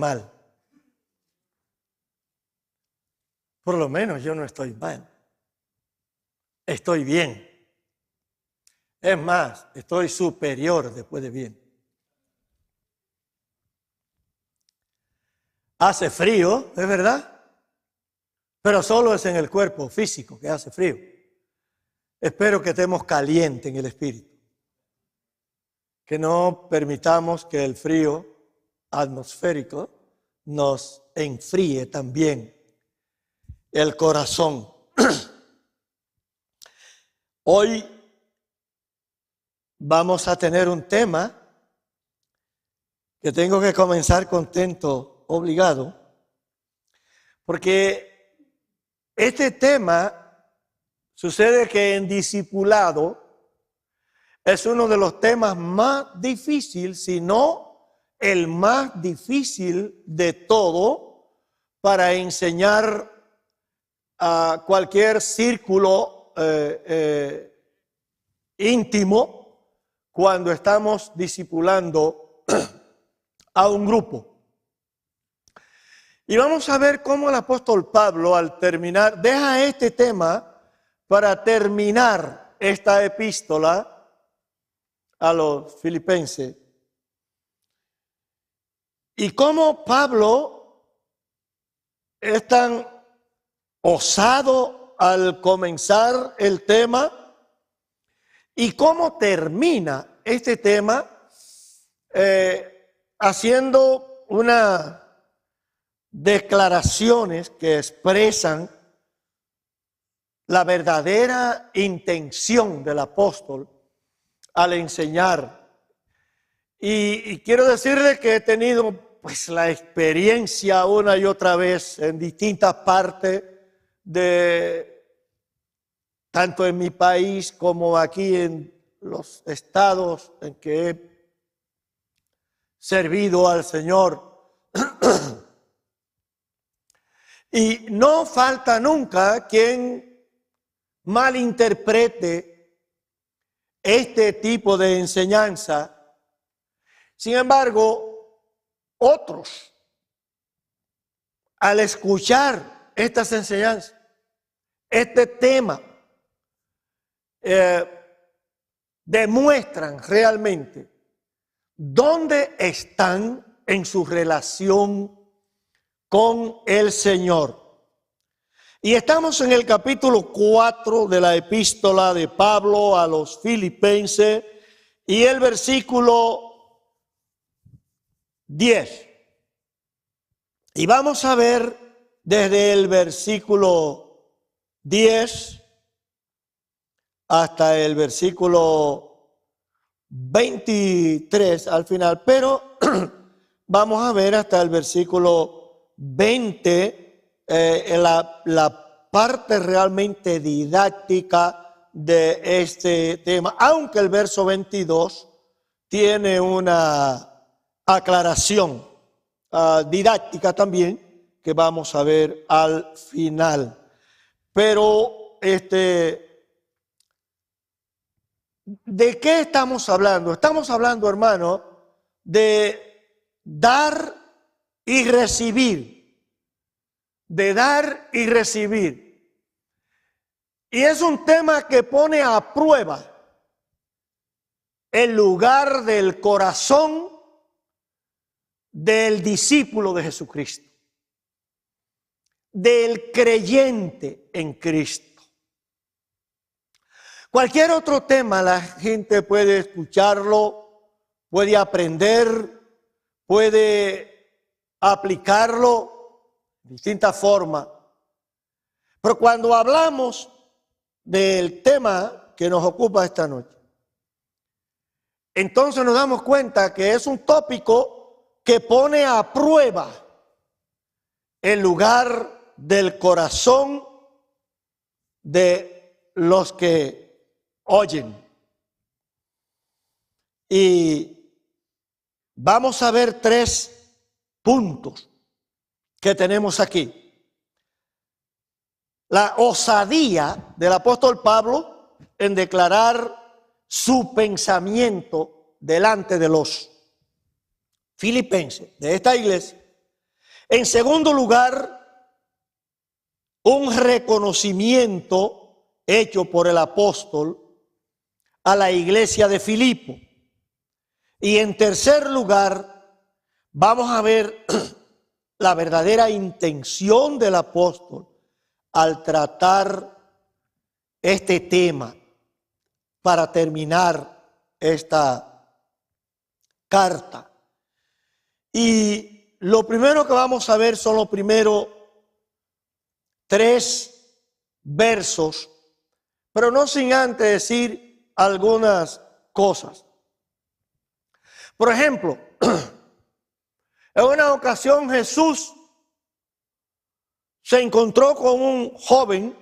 mal. Por lo menos yo no estoy mal. Estoy bien. Es más, estoy superior después de bien. Hace frío, es verdad, pero solo es en el cuerpo físico que hace frío. Espero que estemos calientes en el espíritu. Que no permitamos que el frío atmosférico nos enfríe también el corazón. Hoy vamos a tener un tema que tengo que comenzar contento, obligado, porque este tema sucede que en discipulado es uno de los temas más difíciles, si no el más difícil de todo para enseñar a cualquier círculo íntimo cuando estamos discipulando a un grupo. Y vamos a ver cómo el apóstol Pablo al terminar, deja este tema para terminar esta epístola a los filipenses. Y cómo Pablo es tan osado al comenzar el tema y cómo termina este tema haciendo unas declaraciones que expresan la verdadera intención del apóstol al enseñar. Y quiero decirle que he tenido pues la experiencia una y otra vez en distintas partes tanto en mi país como aquí en los estados en que he servido al Señor. Y no falta nunca quien malinterprete este tipo de enseñanza. Sin embargo, otros, al escuchar estas enseñanzas, este tema, demuestran realmente dónde están en su relación con el Señor. Y estamos en el capítulo 4 de la epístola de Pablo a los Filipenses y el versículo 10. Y vamos a ver desde el versículo 10 hasta el versículo 23 al final, pero vamos a ver hasta el versículo 20, la parte realmente didáctica de este tema, aunque el verso 22 tiene una aclaración didáctica también que vamos a ver al final. Pero ¿de qué estamos hablando? Estamos hablando, hermano, de dar y recibir, de dar y recibir. Y es un tema que pone a prueba el lugar del corazón del discípulo de Jesucristo, del creyente en Cristo. Cualquier otro tema la gente puede escucharlo, puede aprender, puede aplicarlo de distintas formas. Pero cuando hablamos del tema que nos ocupa esta noche, entonces nos damos cuenta que es un tópico que pone a prueba el lugar del corazón de los que oyen. Y vamos a ver 3 puntos que tenemos aquí. La osadía del apóstol Pablo en declarar su pensamiento delante de los filipenses de esta iglesia En segundo lugar, un reconocimiento hecho por el apóstol a la iglesia de Filipo. Y en tercer lugar, vamos a ver la verdadera intención del apóstol al tratar este tema para terminar esta carta. Y lo primero que vamos a ver son los primeros 3 versos, pero no sin antes decir algunas cosas. Por ejemplo, en una ocasión Jesús se encontró con un joven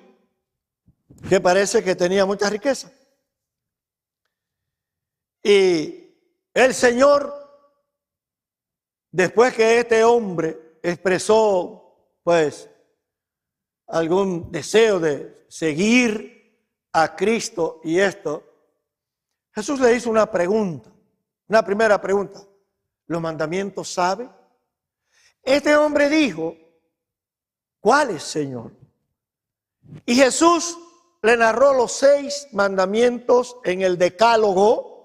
que parece que tenía mucha riqueza. Y el Señor, después que este hombre expresó pues algún deseo de seguir a Cristo y esto, Jesús le hizo una pregunta, una primera pregunta: ¿los mandamientos sabe? Este hombre dijo: ¿cuáles, Señor? Y Jesús le narró los 6 mandamientos en el Decálogo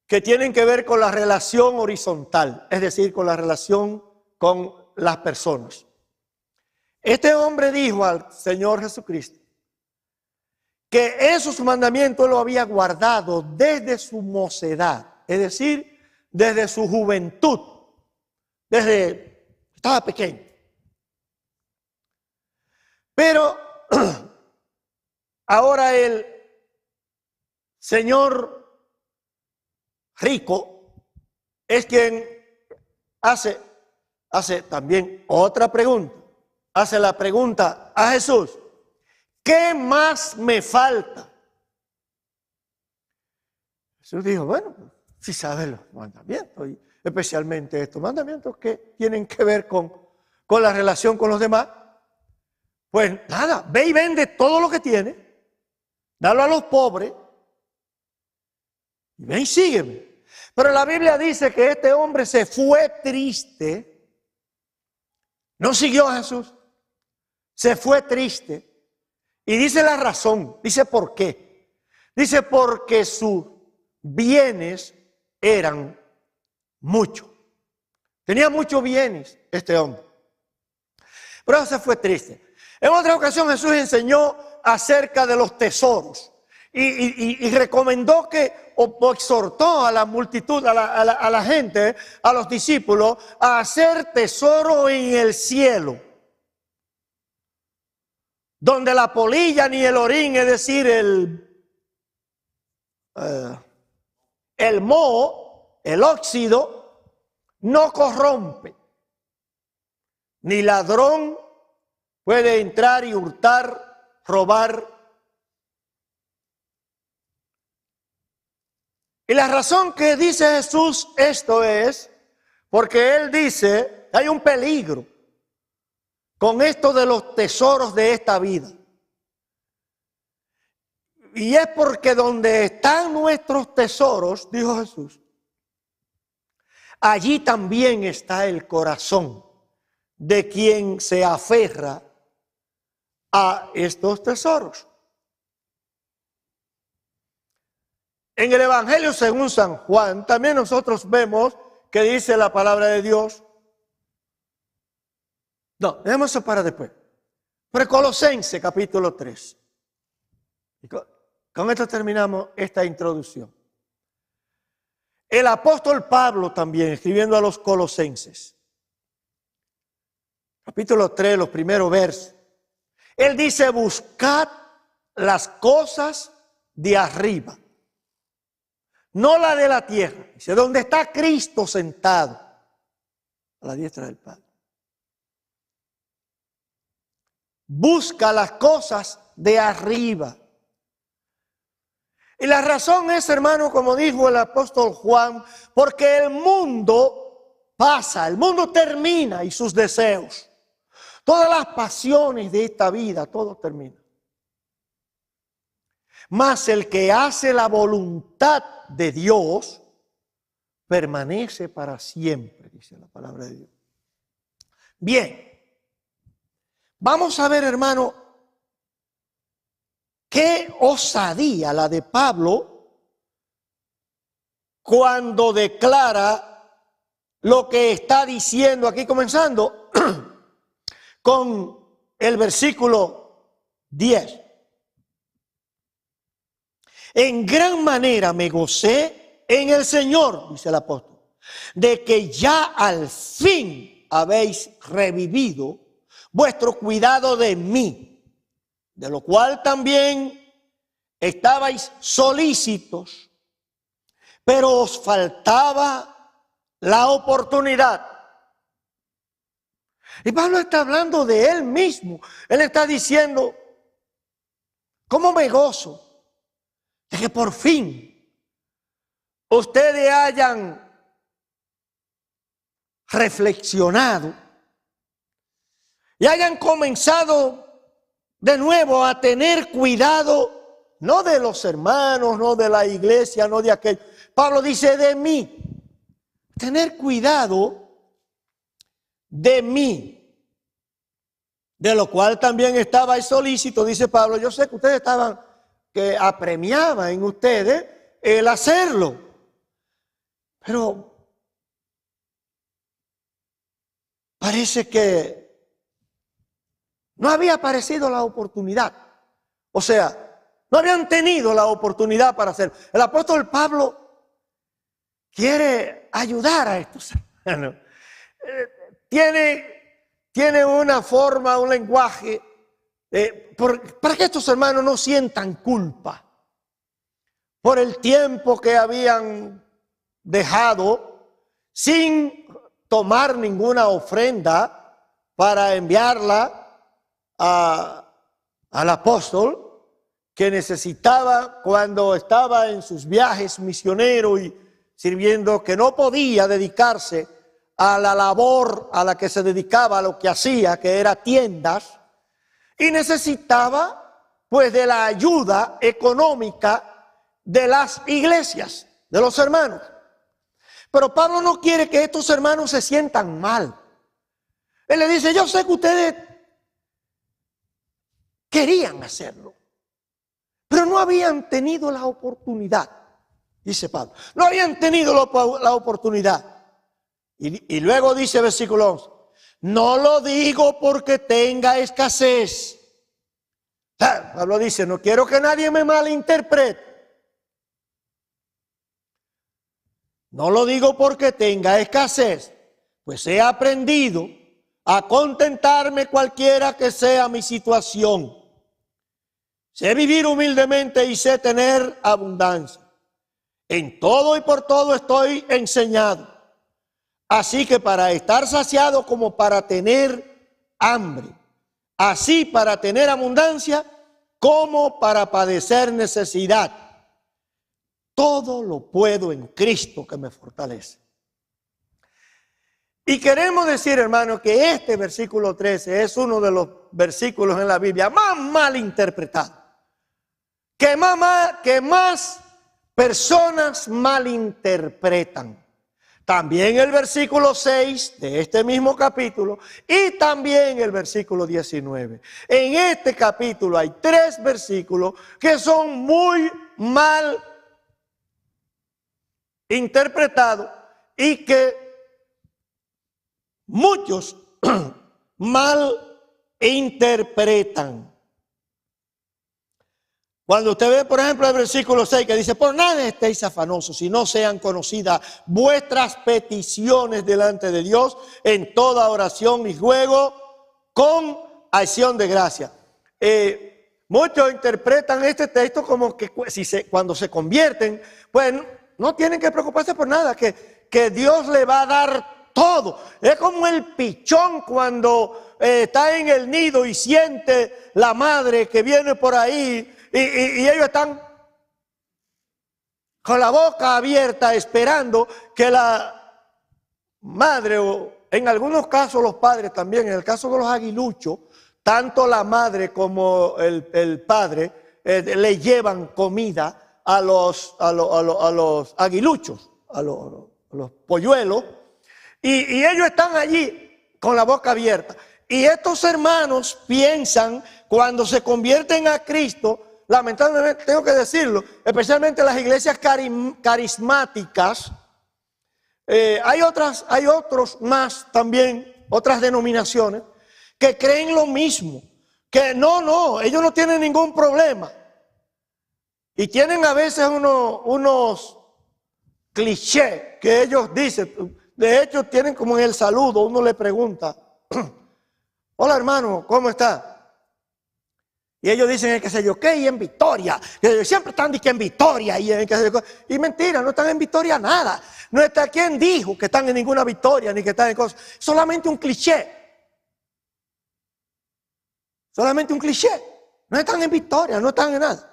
que tienen que ver con la relación horizontal, es decir, con la relación con las personas. Este hombre dijo al Señor Jesucristo que esos mandamientos lo había guardado desde su mocedad, es decir, desde su juventud, desde estaba pequeño. Pero ahora el señor rico es quien hace también otra pregunta. Hace la pregunta a Jesús: ¿qué más me falta? Jesús dijo: bueno, si sabes los mandamientos, y especialmente estos mandamientos que tienen que ver con la relación con los demás, pues nada, ve y vende todo lo que tienes, dalo a los pobres, y ven y sígueme. Pero la Biblia dice que este hombre se fue triste, no siguió a Jesús, se fue triste. Y dice la razón, dice por qué. Dice porque sus bienes eran muchos. Tenía muchos bienes este hombre. Pero se fue triste. En otra ocasión Jesús enseñó acerca de los tesoros. Y recomendó que, o exhortó a la multitud, a la gente, a los discípulos, a hacer tesoro en el cielo, donde la polilla ni el orín, es decir, el moho, el óxido, no corrompe, ni ladrón puede entrar y hurtar, robar. Y la razón que dice Jesús esto es porque Él dice que hay un peligro con esto de los tesoros de esta vida. Y es porque donde están nuestros tesoros, dijo Jesús, allí también está el corazón de quien se aferra a estos tesoros. En el Evangelio según San Juan, también nosotros vemos que dice la palabra de Dios. No, dejemos eso para después. Pero Colosenses capítulo 3. Y con esto terminamos esta introducción. El apóstol Pablo también, escribiendo a los Colosenses, capítulo 3, los primeros versos, él dice: buscad las cosas de arriba, no la de la tierra. Dice: donde está Cristo sentado a la diestra del Padre. Busca las cosas de arriba. Y la razón es, hermano, como dijo el apóstol Juan, porque el mundo pasa, el mundo termina y sus deseos, todas las pasiones de esta vida, todo termina. Mas el que hace la voluntad de Dios permanece para siempre, dice la palabra de Dios. Bien, vamos a ver, hermano, qué osadía la de Pablo cuando declara lo que está diciendo aquí, comenzando con el versículo 10. En gran manera me gocé en el Señor, dice el apóstol, de que ya al fin habéis revivido vuestro cuidado de mí, de lo cual también estabais solícitos, pero os faltaba la oportunidad. Y Pablo está hablando de él mismo. Él está diciendo, ¿cómo me gozo de que por fin ustedes hayan reflexionado y hayan comenzado de nuevo a tener cuidado, no de los hermanos, no de la iglesia, no de aquel. Pablo dice de mí, tener cuidado de mí, de lo cual también estaba solícito, dice Pablo. Yo sé que ustedes estaban, que apremiaban en ustedes el hacerlo, pero parece que no había aparecido la oportunidad. O sea, no habían tenido la oportunidad para hacerlo. El apóstol Pablo quiere ayudar a estos hermanos. Tiene una forma, un lenguaje para que estos hermanos no sientan culpa por el tiempo que habían dejado sin tomar ninguna ofrenda para enviarla al apóstol, que necesitaba cuando estaba en sus viajes misioneros y sirviendo, que no podía dedicarse a la labor a la que se dedicaba, a lo que hacía, que era tiendas, y necesitaba pues de la ayuda económica de las iglesias, de los hermanos. Pero Pablo no quiere que estos hermanos se sientan mal. Él le dice, yo sé que ustedes querían hacerlo, pero no habían tenido la oportunidad, dice Pablo. No habían tenido la oportunidad. Y luego dice versículo 11, no lo digo porque tenga escasez. Pablo dice, no quiero que nadie me malinterprete. No lo digo porque tenga escasez, pues he aprendido a contentarme cualquiera que sea mi situación. Sé vivir humildemente y sé tener abundancia. En todo y por todo estoy enseñado. Así que para estar saciado como para tener hambre, así para tener abundancia como para padecer necesidad. Todo lo puedo en Cristo que me fortalece. Y queremos decir, hermano, que este versículo 13 es uno de los versículos en la Biblia más mal interpretados. Que más personas malinterpretan. También el versículo 6 de este mismo capítulo y también el versículo 19. En este capítulo hay 3 versículos que son muy mal interpretados y que muchos mal interpretan. Cuando usted ve, por ejemplo, el versículo 6 que dice, por nada estéis afanosos, si no sean conocidas vuestras peticiones delante de Dios en toda oración y ruego con acción de gracia. Muchos interpretan este texto como que cuando se convierten, pues no tienen que preocuparse por nada, que Dios le va a dar todo. Es como el pichón cuando está en el nido y siente la madre que viene por ahí. Y ellos están con la boca abierta esperando que la madre, o en algunos casos los padres también, en el caso de los aguiluchos, tanto la madre como el padre le llevan comida a los aguiluchos, a los polluelos, y ellos están allí con la boca abierta. Y estos hermanos piensan, cuando se convierten a Cristo, lamentablemente tengo que decirlo, especialmente las iglesias carismáticas, hay otros más también, otras denominaciones, que creen lo mismo, que no, ellos no tienen ningún problema. Y tienen a veces unos clichés que ellos dicen. De hecho, tienen como en el saludo, uno le pregunta, hola hermano, ¿cómo está? Y ellos dicen, qué sé yo, ¿qué? Y en Victoria. Y siempre están en Victoria. Y mentira, no están en Victoria nada. No está quien dijo que están en ninguna victoria, ni que están en cosas. Solamente un cliché. Solamente un cliché. No están en victoria, no están en nada.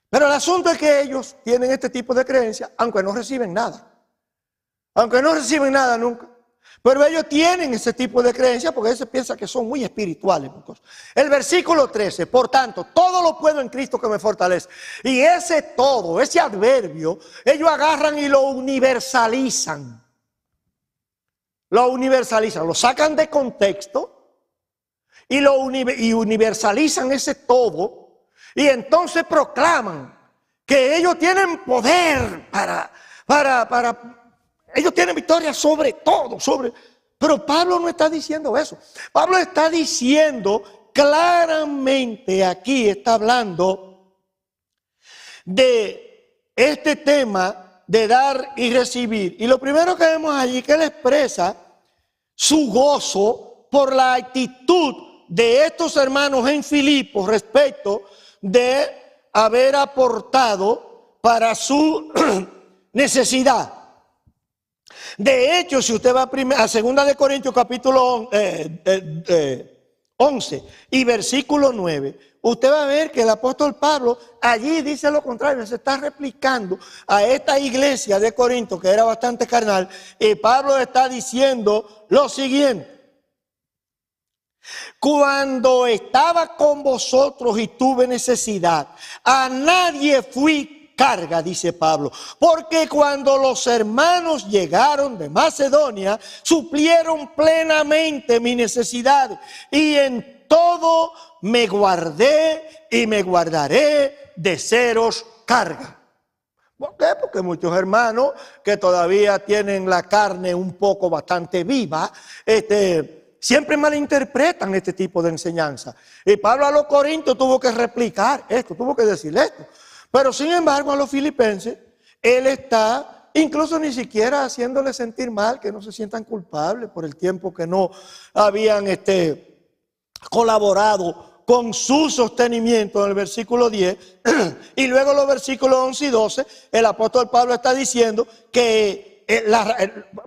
Pero el asunto es que ellos tienen este tipo de creencias, aunque no reciben nada. Aunque no reciben nada nunca. Pero ellos tienen ese tipo de creencias porque ellos piensan que son muy espirituales. El versículo 13, por tanto, todo lo puedo en Cristo que me fortalece. Y ese todo, ese adverbio, ellos agarran y lo universalizan. Lo universalizan, lo sacan de contexto y universalizan ese todo. Y entonces proclaman que ellos tienen poder ellos tienen victoria sobre todo, pero Pablo no está diciendo eso. Pablo está diciendo claramente, aquí está hablando de este tema de dar y recibir. Y lo primero que vemos allí que él expresa su gozo por la actitud de estos hermanos en Filipos respecto de haber aportado para su necesidad. De hecho, si usted va a 2 de Corintios capítulo 11 y versículo 9, usted va a ver que el apóstol Pablo allí dice lo contrario, se está replicando a esta iglesia de Corinto que era bastante carnal, y Pablo está diciendo lo siguiente: cuando estaba con vosotros y tuve necesidad, a nadie fui carga, dice Pablo, porque cuando los hermanos llegaron de Macedonia, suplieron plenamente mi necesidad, y en todo me guardé y me guardaré de seros carga. ¿Por qué? Porque muchos hermanos que todavía tienen la carne un poco bastante viva, siempre malinterpretan este tipo de enseñanza. Y Pablo a los corintios tuvo que replicar esto, tuvo que decir esto. Pero sin embargo a los filipenses, él está incluso ni siquiera haciéndole sentir mal, que no se sientan culpables por el tiempo que no habían colaborado con su sostenimiento en el versículo 10. Y luego los versículos 11 y 12, el apóstol Pablo está diciendo que,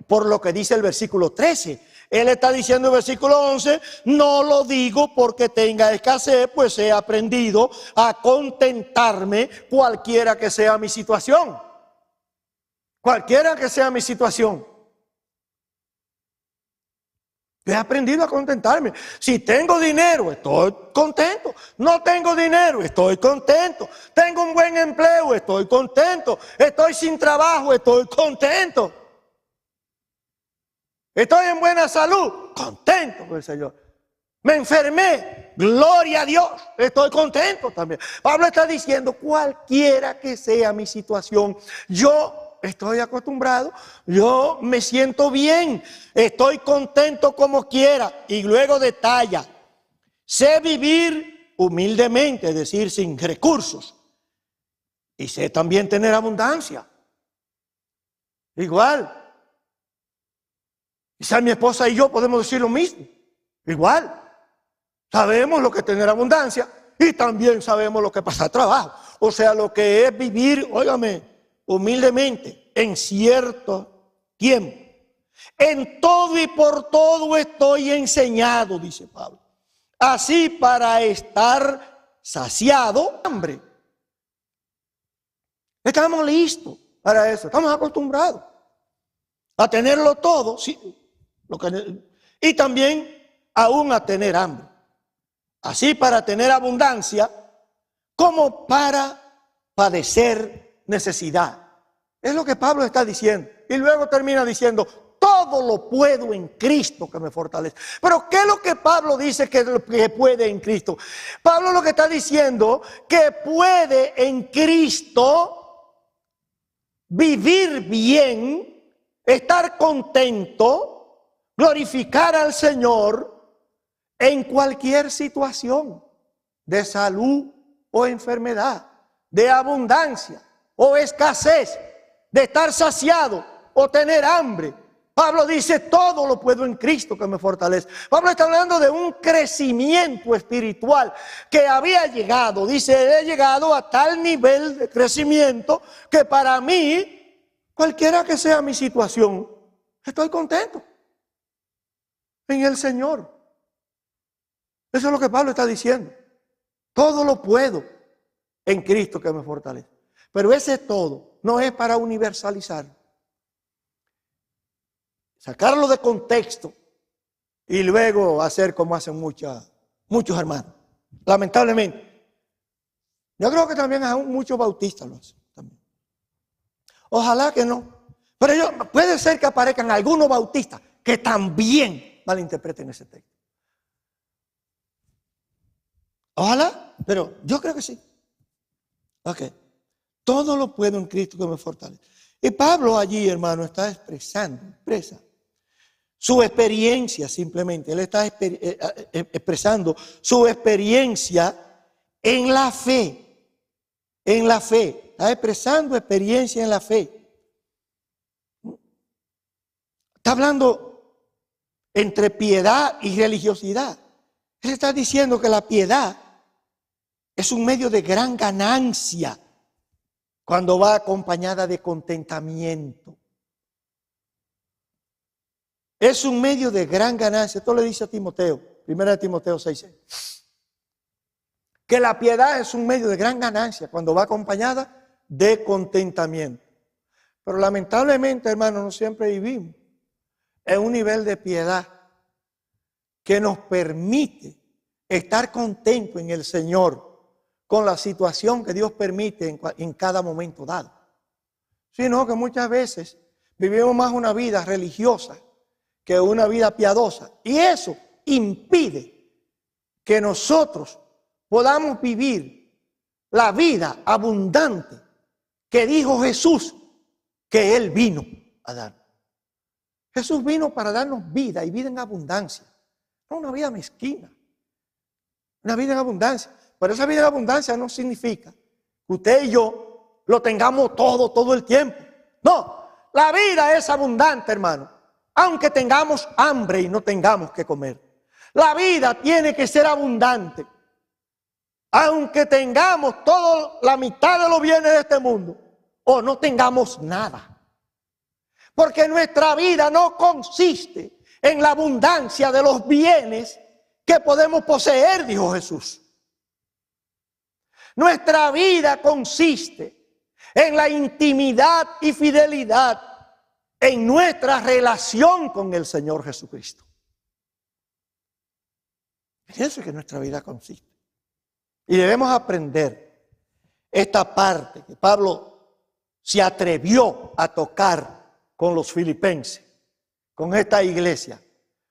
por lo que dice el versículo 13, él está diciendo en el versículo 11, no lo digo porque tenga escasez, pues he aprendido a contentarme cualquiera que sea mi situación. Cualquiera que sea mi situación. He aprendido a contentarme. Si tengo dinero, estoy contento. No tengo dinero, estoy contento. Tengo un buen empleo, estoy contento. Estoy sin trabajo, estoy contento. Estoy en buena salud, contento con el Señor. Me enfermé, gloria a Dios, estoy contento también. Pablo está diciendo, cualquiera que sea mi situación, yo estoy acostumbrado, yo me siento bien, estoy contento como quiera. Y luego detalla, sé vivir humildemente, es decir, sin recursos. Y sé también tener abundancia. Igual. Quizás mi esposa y yo podemos decir lo mismo. Igual. Sabemos lo que es tener abundancia y también sabemos lo que es pasar trabajo. O sea, lo que es vivir, óigame, humildemente en cierto tiempo. En todo y por todo estoy enseñado, dice Pablo. Así para estar saciado, hambre. Estamos listos para eso, estamos acostumbrados a tenerlo todo, sí, y también aún a tener hambre. Así para tener abundancia como para padecer necesidad. Es lo que Pablo está diciendo. Y luego termina diciendo, todo lo puedo en Cristo que me fortalece. Pero ¿qué es lo que Pablo dice que puede en Cristo? Pablo lo que está diciendo que puede en Cristo vivir bien, estar contento, glorificar al Señor en cualquier situación de salud o enfermedad, de abundancia o escasez, de estar saciado o tener hambre. Pablo dice, todo lo puedo en Cristo que me fortalece. Pablo está hablando de un crecimiento espiritual que había llegado. Dice, he llegado a tal nivel de crecimiento que para mí, cualquiera que sea mi situación, estoy contento en el Señor. Eso es lo que Pablo está diciendo. Todo lo puedo en Cristo que me fortalece. Pero ese todo no es para universalizar. Sacarlo de contexto y luego hacer como hacen muchos hermanos. Lamentablemente. Yo creo que también aún muchos bautistas lo hacen también. Ojalá que no. Pero puede ser que aparezcan algunos bautistas que también malinterpreten ese texto. Ojalá, pero yo creo que sí. Ok. Todo lo puedo en Cristo que me fortalece. Y Pablo allí, hermano, expresa su experiencia simplemente. Él está expresando su experiencia en la fe. En la fe. Está expresando experiencia en la fe. Está hablando entre piedad y religiosidad. Él está diciendo que la piedad es un medio de gran ganancia cuando va acompañada de contentamiento. Es un medio de gran ganancia. Esto le dice a Timoteo, 1 Timoteo 6:6. Que la piedad es un medio de gran ganancia cuando va acompañada de contentamiento. Pero lamentablemente, hermanos, no siempre vivimos en un nivel de piedad que nos permite estar contentos en el Señor con la situación que Dios permite en cada momento dado. Sino que muchas veces vivimos más una vida religiosa que una vida piadosa. Y eso impide que nosotros podamos vivir la vida abundante que dijo Jesús que Él vino a dar. Jesús vino para darnos vida y vida en abundancia. No una vida mezquina, una vida en abundancia. Pero esa vida en abundancia no significa que usted y yo lo tengamos todo el tiempo. No, la vida es abundante, hermano. Aunque tengamos hambre y no tengamos que comer. La vida tiene que ser abundante. Aunque tengamos toda la mitad de los bienes de este mundo o no tengamos nada. Porque nuestra vida no consiste en la abundancia de los bienes que podemos poseer, dijo Jesús. Nuestra vida consiste en la intimidad y fidelidad en nuestra relación con el Señor Jesucristo. En eso es que nuestra vida consiste. Y debemos aprender esta parte que Pablo se atrevió a tocar con los filipenses, con esta iglesia.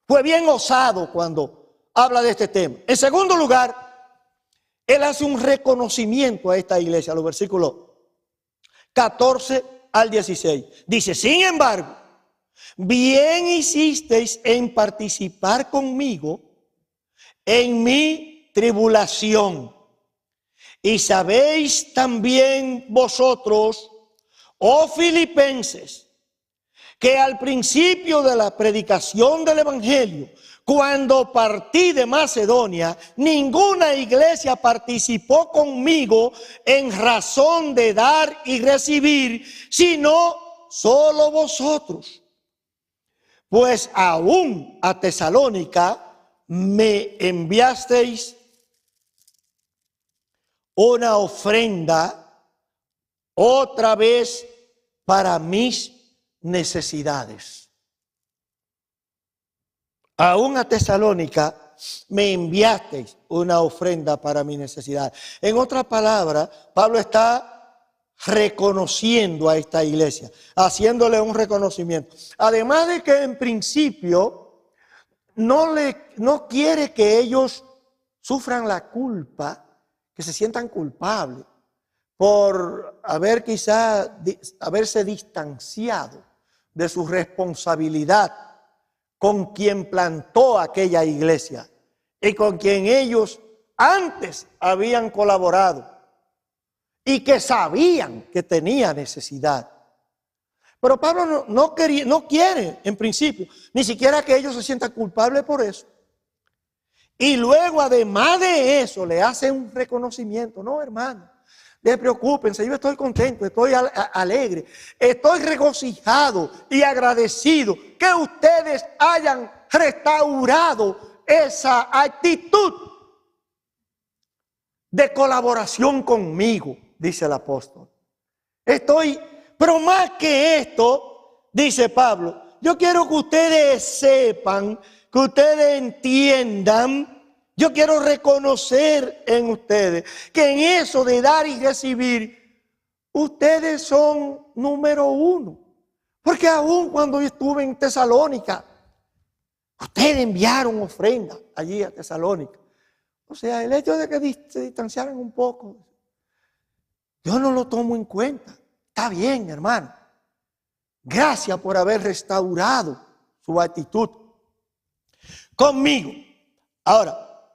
Fue bien osado cuando habla de este tema. En segundo lugar, él hace un reconocimiento a esta iglesia, los versículos 14 al 16. Dice, sin embargo, bien hicisteis en participar conmigo en mi tribulación. Y sabéis también vosotros, oh filipenses, que al principio de la predicación del evangelio, cuando partí de Macedonia, ninguna iglesia participó conmigo en razón de dar y recibir, sino solo vosotros. Pues aún a Tesalónica me enviasteis una ofrenda otra vez para mis necesidades. Aún a Tesalónica me enviasteis una ofrenda para mi necesidad. En otras palabras, Pablo está reconociendo a esta iglesia, haciéndole un reconocimiento. Además de que en principio no quiere que ellos sufran la culpa, que se sientan culpables por haberse distanciado de su responsabilidad con quien plantó aquella iglesia y con quien ellos antes habían colaborado y que sabían que tenía necesidad. Pero Pablo no quiere, en principio, ni siquiera que ellos se sientan culpables por eso. Y luego, además de eso, le hace un reconocimiento. No, hermano, despreocúpense, yo estoy contento, estoy alegre, estoy regocijado y agradecido que ustedes hayan restaurado esa actitud de colaboración conmigo, dice el apóstol. Pero más que esto, dice Pablo, yo quiero que ustedes sepan, que ustedes entiendan, yo quiero reconocer en ustedes que en eso de dar y recibir, ustedes son número uno. Porque aún cuando yo estuve en Tesalónica, ustedes enviaron ofrenda allí a Tesalónica. O sea, el hecho de que se distanciaran un poco, yo no lo tomo en cuenta. Está bien, hermano. Gracias por haber restaurado su actitud conmigo. Ahora,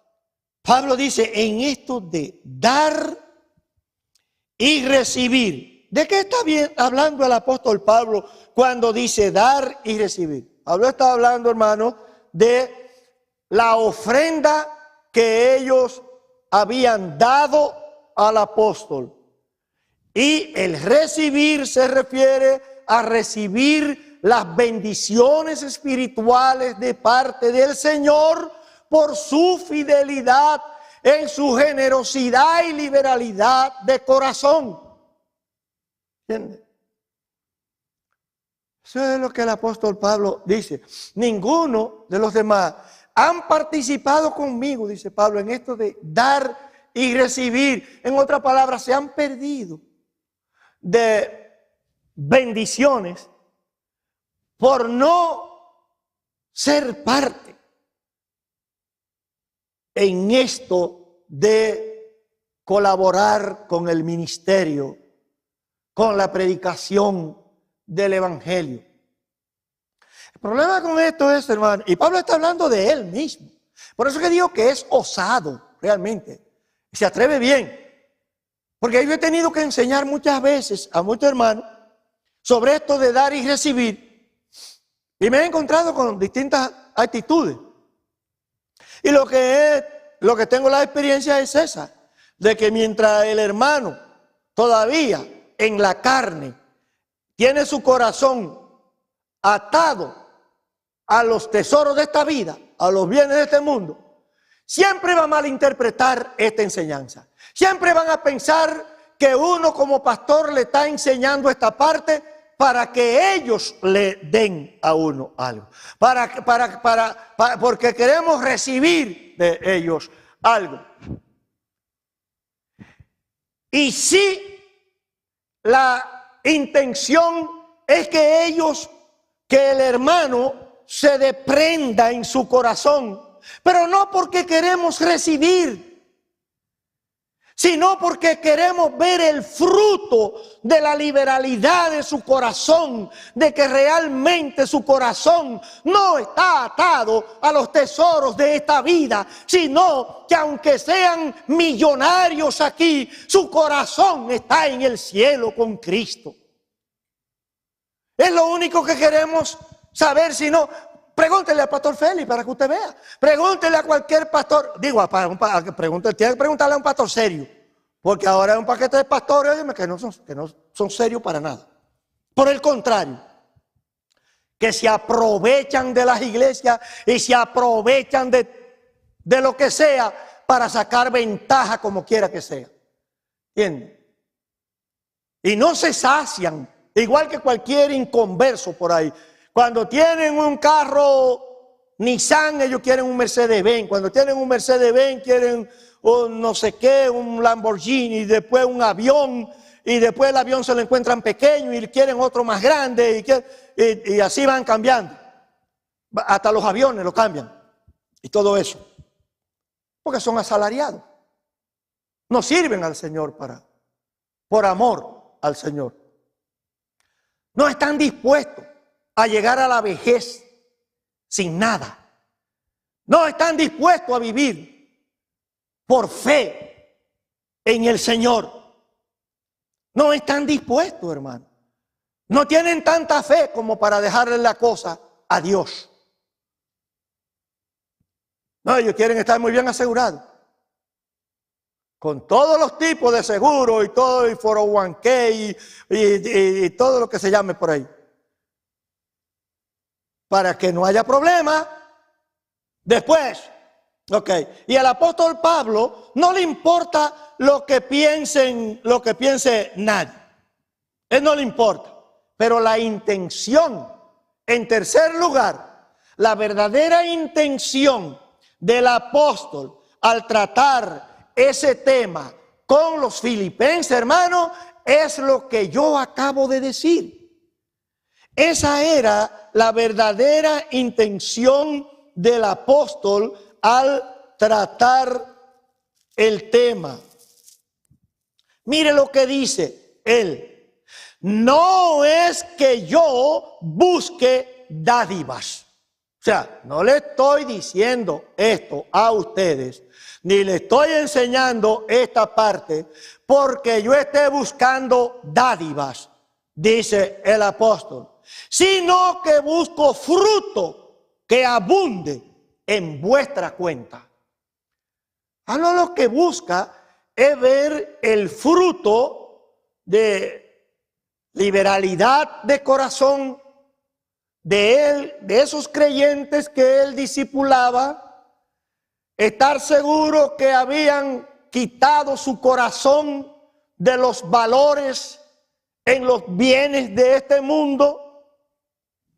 Pablo dice en esto de dar y recibir. ¿De qué está hablando el apóstol Pablo cuando dice dar y recibir? Pablo está hablando, hermano, de la ofrenda que ellos habían dado al apóstol. Y el recibir se refiere a recibir las bendiciones espirituales de parte del Señor por su fidelidad en su generosidad y liberalidad de corazón. ¿Entiende? Eso es lo que el apóstol Pablo dice. Ninguno de los demás han participado conmigo, dice Pablo, en esto de dar y recibir. En otras palabras, se han perdido de bendiciones por no ser parte en esto de colaborar con el ministerio, con la predicación del evangelio. El problema con esto es, hermano, y Pablo está hablando de él mismo. Por eso que digo que es osado realmente. Se atreve bien. Porque yo he tenido que enseñar muchas veces a muchos hermanos sobre esto de dar y recibir. Y me he encontrado con distintas actitudes. Y lo que tengo la experiencia es esa, de que mientras el hermano todavía en la carne tiene su corazón atado a los tesoros de esta vida, a los bienes de este mundo, siempre va a malinterpretar esta enseñanza. Siempre van a pensar que uno como pastor le está enseñando esta parte para que ellos le den a uno algo. Porque queremos recibir de ellos algo. Y si la intención es que el hermano se desprenda en su corazón, pero no porque queremos recibir, sino porque queremos ver el fruto de la liberalidad de su corazón, de que realmente su corazón no está atado a los tesoros de esta vida, sino que aunque sean millonarios aquí, su corazón está en el cielo con Cristo. Es lo único que queremos saber, si no, pregúntele al pastor Félix para que usted vea. Pregúntele a cualquier pastor. Digo, tiene que preguntarle a un pastor serio. Porque ahora hay un paquete de pastores que no son serios para nada. Por el contrario, que se aprovechan de las iglesias y se aprovechan de lo que sea para sacar ventaja como quiera que sea. ¿Entienden? Y no se sacian, igual que cualquier inconverso por ahí. Cuando tienen un carro Nissan, ellos quieren un Mercedes-Benz. Cuando tienen un Mercedes-Benz, quieren un no sé qué, un Lamborghini, después un avión. y después el avión se lo encuentran pequeño y quieren otro más grande y así van cambiando. Hasta los aviones lo cambian y todo eso. Porque son asalariados. No sirven al Señor por amor al Señor. No están dispuestos a llegar a la vejez sin nada. No están dispuestos a vivir por fe en el Señor. No están dispuestos, hermano. No tienen tanta fe como para dejarle la cosa a Dios. No, ellos quieren estar muy bien asegurados. Con todos los tipos de seguro y todo, y 401k y todo lo que se llame por ahí. Para que no haya problema después. Ok. Y al apóstol Pablo no le importa lo que piense nadie. Él no le importa. Pero la intención, en tercer lugar, la verdadera intención del apóstol al tratar ese tema con los filipenses, hermano, es lo que yo acabo de decir. Esa era la verdadera intención del apóstol al tratar el tema. Mire lo que dice él. No es que yo busque dádivas. O sea, no le estoy diciendo esto a ustedes, ni le estoy enseñando esta parte porque yo esté buscando dádivas, dice el apóstol, sino que busco fruto que abunde en vuestra cuenta. No, lo que busca es ver el fruto de liberalidad de corazón de él, de esos creyentes que él discipulaba. Estar seguro que habían quitado su corazón de los valores en los bienes de este mundo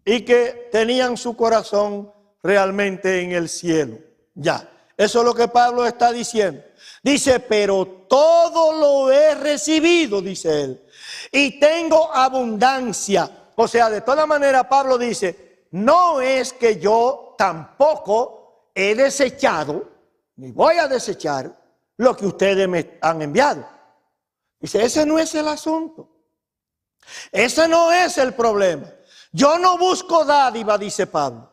y que tenían su corazón realmente en el cielo. Ya, eso es lo que Pablo está diciendo. Dice, pero todo lo he recibido, dice él, y tengo abundancia. O sea, de toda manera Pablo dice, no es que yo tampoco he desechado, ni voy a desechar lo que ustedes me han enviado. Dice, ese no es el asunto. Ese no es el problema. Yo no busco dádiva, dice Pablo.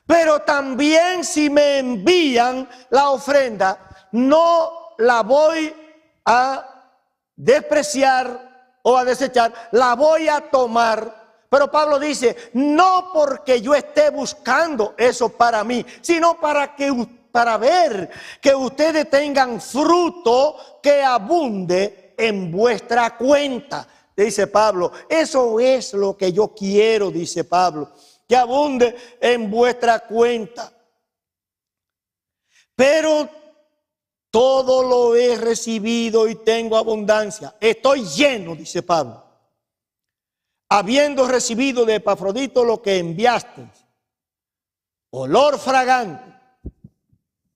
Pero también si me envían la ofrenda, no la voy a despreciar o a desechar, la voy a tomar. Pero Pablo dice, no porque yo esté buscando eso para mí, sino para ver que ustedes tengan fruto que abunde en vuestra cuenta. Dice Pablo, eso es lo que yo quiero, dice Pablo, que abunde en vuestra cuenta. Pero todo lo he recibido y tengo abundancia. Estoy lleno, dice Pablo, habiendo recibido de Epafrodito lo que enviaste, olor fragante,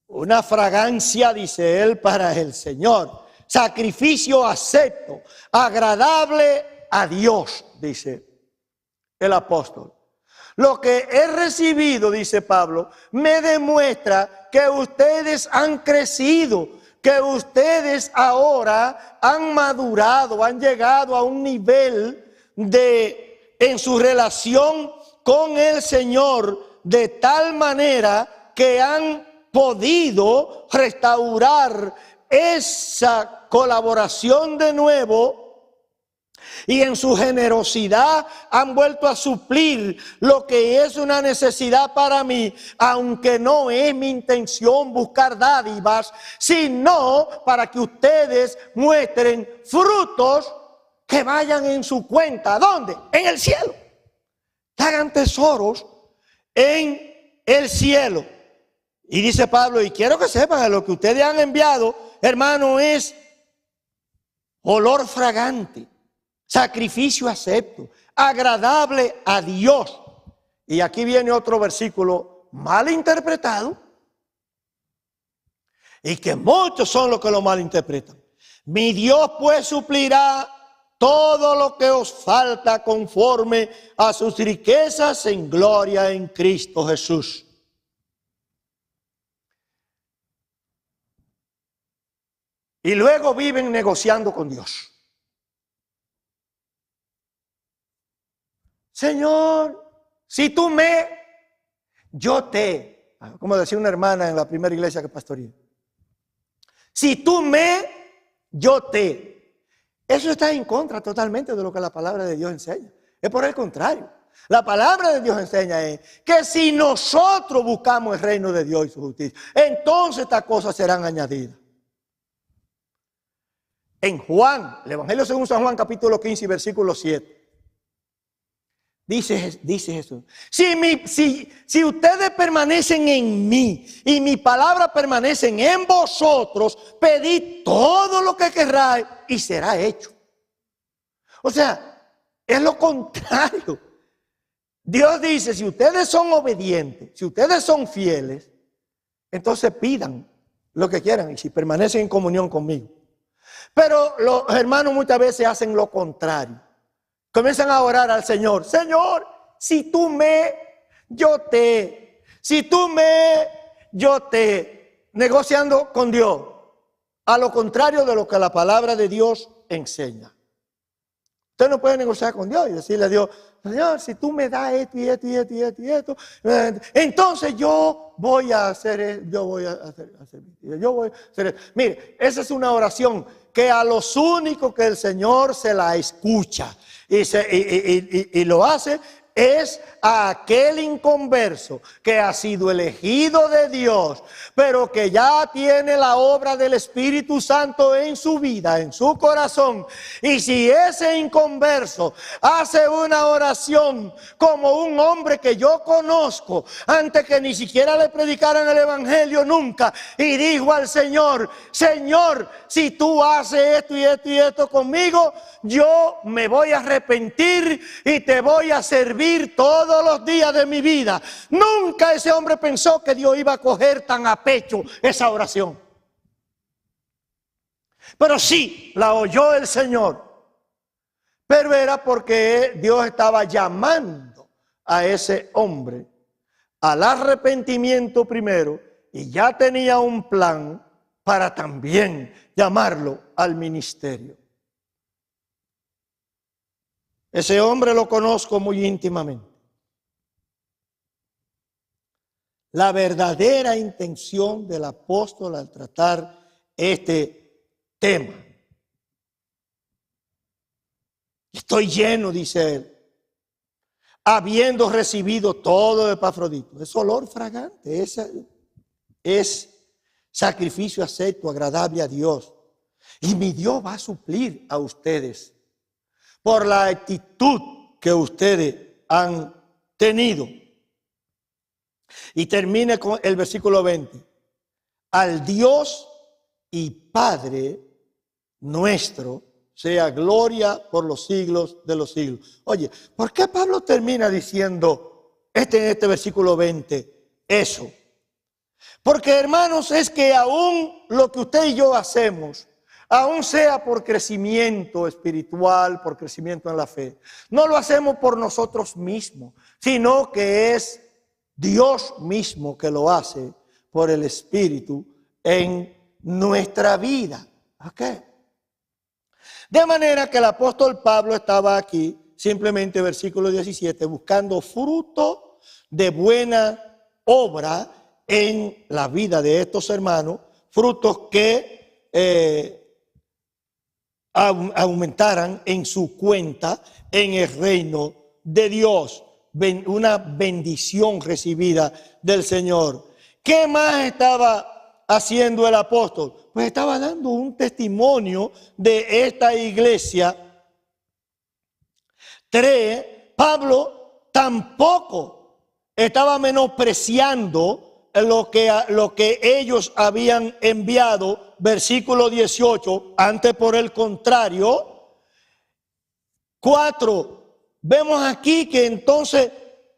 una fragancia, dice él, para el Señor, sacrificio acepto, agradable a Dios, dice el apóstol. Lo que he recibido, dice Pablo, me demuestra que ustedes han crecido, que ustedes ahora han madurado, han llegado a un nivel en su relación con el Señor, de tal manera que han podido restaurar esa colaboración de nuevo. Y en su generosidad han vuelto a suplir lo que es una necesidad para mí, aunque no es mi intención buscar dádivas, sino para que ustedes muestren frutos que vayan en su cuenta. ¿Dónde? En el cielo. Hagan tesoros en el cielo. Y dice Pablo, y quiero que sepan que lo que ustedes han enviado, hermano, es olor fragante, sacrificio acepto, agradable a Dios. Y aquí viene otro versículo mal interpretado, y que muchos son los que lo malinterpretan. Mi Dios pues suplirá todo lo que os falta conforme a sus riquezas en gloria en Cristo Jesús. Y luego viven negociando con Dios. Señor, si tú yo te, como decía una hermana en la primera iglesia que pastoreé, si tú yo te. Eso está en contra totalmente de lo que la palabra de Dios enseña. Es por el contrario. La palabra de Dios enseña que si nosotros buscamos el reino de Dios y su justicia, entonces estas cosas serán añadidas. En Juan, el Evangelio según San Juan, capítulo 15, versículo 7. Dice Jesús, si ustedes permanecen en mí y mi palabra permanecen en vosotros, pedid todo lo que querráis y será hecho. O sea, es lo contrario. Dios dice, si ustedes son obedientes, si ustedes son fieles, entonces pidan lo que quieran y si permanecen en comunión conmigo. Pero los hermanos muchas veces hacen lo contrario. Comienzan a orar al Señor. Señor, si tú yo te. Si tú yo te. Negociando con Dios. A lo contrario de lo que la palabra de Dios enseña. Usted no puede negociar con Dios y decirle a Dios, Señor, si tú me das esto y esto y esto y esto y esto, entonces yo voy a hacer, yo voy a hacer. Mire, esa es una oración que a los únicos que el Señor se la escucha y lo hace es a aquel inconverso que ha sido elegido de Dios, pero que ya tiene la obra del Espíritu Santo en su vida, en su corazón. Y si ese inconverso hace una oración como un hombre que yo conozco, antes que ni siquiera le predicaran el Evangelio nunca, y dijo al Señor, Señor, si tú haces esto y esto y esto conmigo, yo me voy a arrepentir y te voy a servir todos los días de mi vida. Nunca ese hombre pensó que Dios iba a coger tan a pecho esa oración. Pero sí, la oyó el Señor. Pero era porque Dios estaba llamando a ese hombre al arrepentimiento primero y ya tenía un plan para también llamarlo al ministerio. Ese hombre lo conozco muy íntimamente. La verdadera intención del apóstol al tratar este tema. Estoy lleno, dice él, habiendo recibido todo de Epafrodito. Es olor fragante, es sacrificio acepto, agradable a Dios. Y mi Dios va a suplir a ustedes por la actitud que ustedes han tenido. Y termina con el versículo 20. Al Dios y Padre nuestro sea gloria por los siglos de los siglos. Oye, ¿por qué Pablo termina diciendo en este versículo 20 eso? Porque, hermanos, es que aún lo que usted y yo hacemos, aún sea por crecimiento espiritual, por crecimiento en la fe, no lo hacemos por nosotros mismos, sino que es Dios mismo que lo hace por el Espíritu en nuestra vida. ¿Ok? De manera que el apóstol Pablo estaba aquí, simplemente versículo 17, buscando fruto de buena obra en la vida de estos hermanos, frutos que aumentaran en su cuenta en el reino de Dios. Una bendición recibida del Señor. ¿Qué más estaba haciendo el apóstol? Pues estaba dando un testimonio de esta iglesia. 3. Pablo tampoco estaba menospreciando lo que ellos habían enviado. Versículo 18. Antes, por el contrario. 4. Vemos aquí que entonces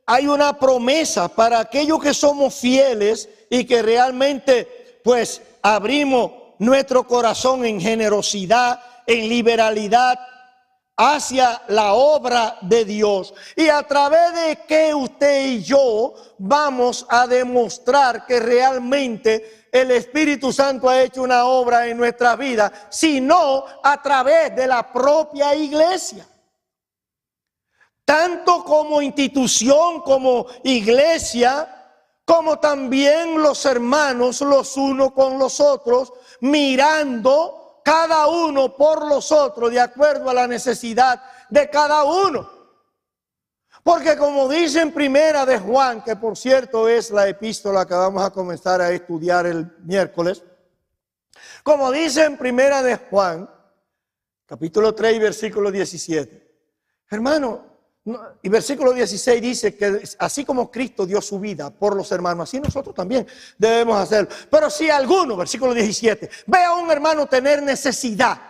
hay una promesa para aquellos que somos fieles y que realmente pues abrimos nuestro corazón en generosidad, en liberalidad hacia la obra de Dios, y a través de que usted y yo vamos a demostrar que realmente el Espíritu Santo ha hecho una obra en nuestra vida, sino a través de la propia iglesia. Tanto como institución, como iglesia, como también los hermanos los unos con los otros, mirando cada uno por los otros de acuerdo a la necesidad de cada uno. Porque como dice en Primera de Juan, que por cierto es la epístola que vamos a comenzar a estudiar el miércoles, como dice en Primera de Juan, capítulo 3 y versículo 17, hermano, y versículo 16 dice que así como Cristo dio su vida por los hermanos, así nosotros también debemos hacerlo. Pero si alguno, versículo 17, ve a un hermano tener necesidad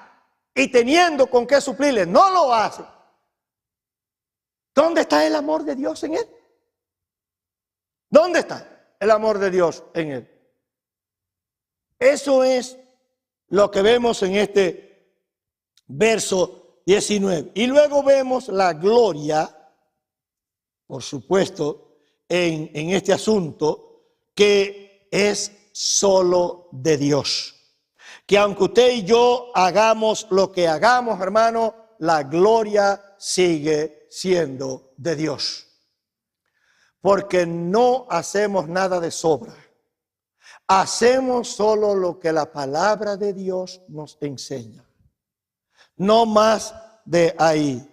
y teniendo con qué suplirle, no lo hace, ¿dónde está el amor de Dios en él? ¿Dónde está el amor de Dios en él? Eso es lo que vemos en este verso 19. Y luego vemos la gloria, por supuesto, en este asunto, que es solo de Dios. Que aunque usted y yo hagamos lo que hagamos, hermano, la gloria sigue siendo de Dios. Porque no hacemos nada de sobra. Hacemos solo lo que la palabra de Dios nos enseña. No más de ahí.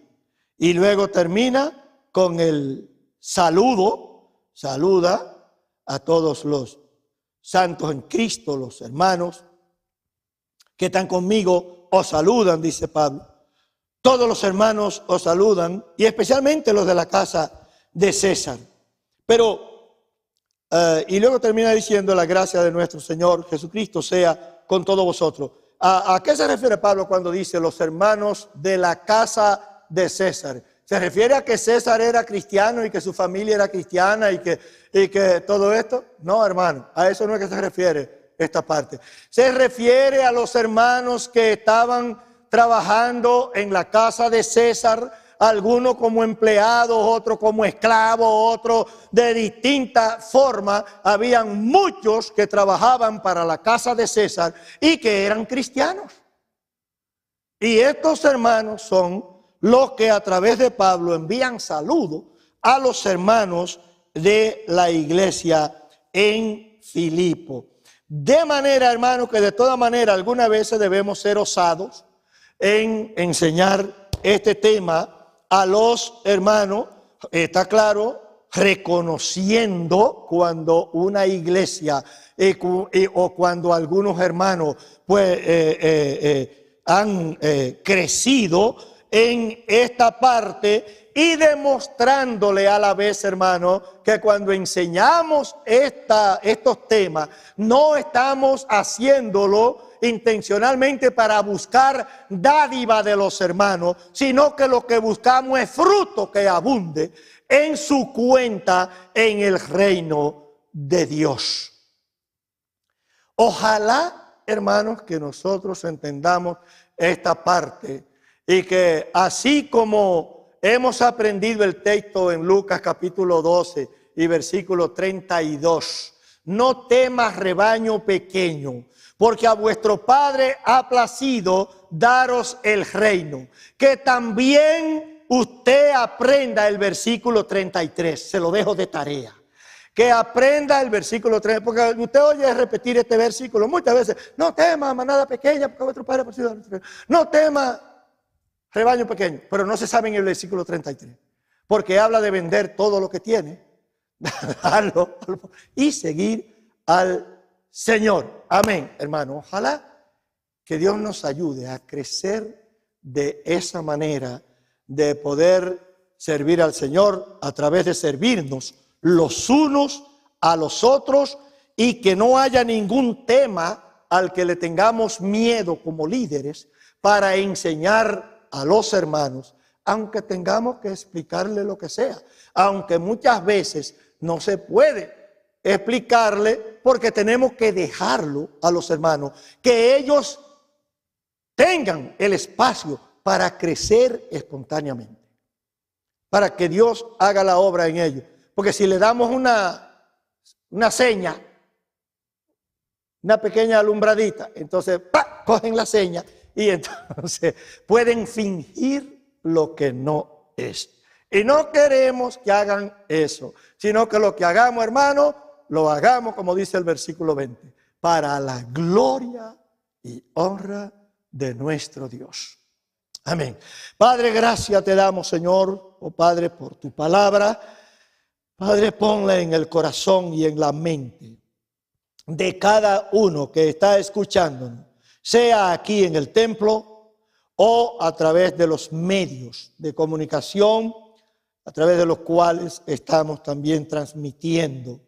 Y luego termina con el saludo. Saluda a todos los santos en Cristo, los hermanos que están conmigo, os saludan, dice Pablo. Todos los hermanos os saludan, y especialmente los de la casa de César. Pero, y luego termina diciendo, la gracia de nuestro Señor Jesucristo sea con todos vosotros. ¿A qué se refiere Pablo cuando dice los hermanos de la casa de César? ¿Se refiere a que César era cristiano y que su familia era cristiana y que todo esto? No, hermano, a eso no es que se refiere esta parte. Se refiere a los hermanos que estaban trabajando en la casa de César, algunos como empleados, otros como esclavos, otros de distinta forma. Habían muchos que trabajaban para la casa de César y que eran cristianos. Y estos hermanos son los que a través de Pablo envían saludo a los hermanos de la iglesia en Filipo. De manera, hermanos, que de toda manera algunas veces debemos ser osados en enseñar este tema a los hermanos, está claro, reconociendo cuando una iglesia o cuando algunos hermanos pues han crecido en esta parte, y demostrándole a la vez, hermano, que cuando enseñamos estos temas no estamos haciéndolo intencionalmente para buscar dádiva de los hermanos, sino que lo que buscamos es fruto que abunde en su cuenta en el reino de Dios. Ojalá, hermanos, que nosotros entendamos esta parte y que así como hemos aprendido el texto en Lucas capítulo 12 y versículo 32, no temas, rebaño pequeño, porque a vuestro Padre ha placido daros el reino. Que también usted aprenda el versículo 33, se lo dejo de tarea. Que aprenda el versículo 3, porque usted oye repetir este versículo muchas veces. No tema, manada pequeña, porque a vuestro Padre ha placido daros el reino. No tema, rebaño pequeño, pero no se sabe en el versículo 33, porque habla de vender todo lo que tiene, darlo y seguir al Señor. Amén, hermano. Ojalá que Dios nos ayude a crecer de esa manera, de poder servir al Señor a través de servirnos los unos a los otros, y que no haya ningún tema al que le tengamos miedo como líderes para enseñar a los hermanos, aunque tengamos que explicarle lo que sea, aunque muchas veces no se puede explicarle, porque tenemos que dejarlo a los hermanos, que ellos tengan el espacio para crecer espontáneamente, para que Dios haga la obra en ellos. Porque si le damos una seña, una pequeña alumbradita, entonces ¡pa!, cogen la seña y entonces pueden fingir lo que no es. Y no queremos que hagan eso, sino que lo que hagamos, hermano, lo hagamos, como dice el versículo 20, para la gloria y honra de nuestro Dios. Amén. Padre, gracias te damos, Señor, oh Padre, por tu palabra. Padre, ponla en el corazón y en la mente de cada uno que está escuchándonos, sea aquí en el templo o a través de los medios de comunicación, a través de los cuales estamos también transmitiendo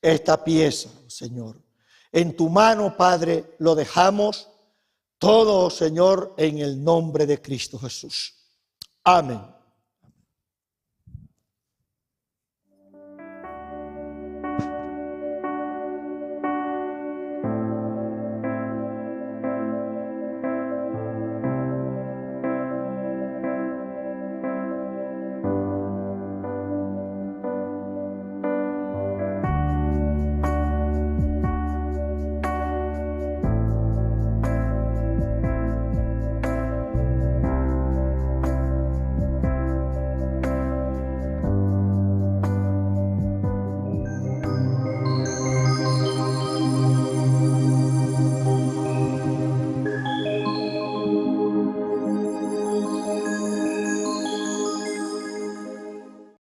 esta pieza, Señor. En tu mano, Padre, lo dejamos todo, Señor, en el nombre de Cristo Jesús. Amén.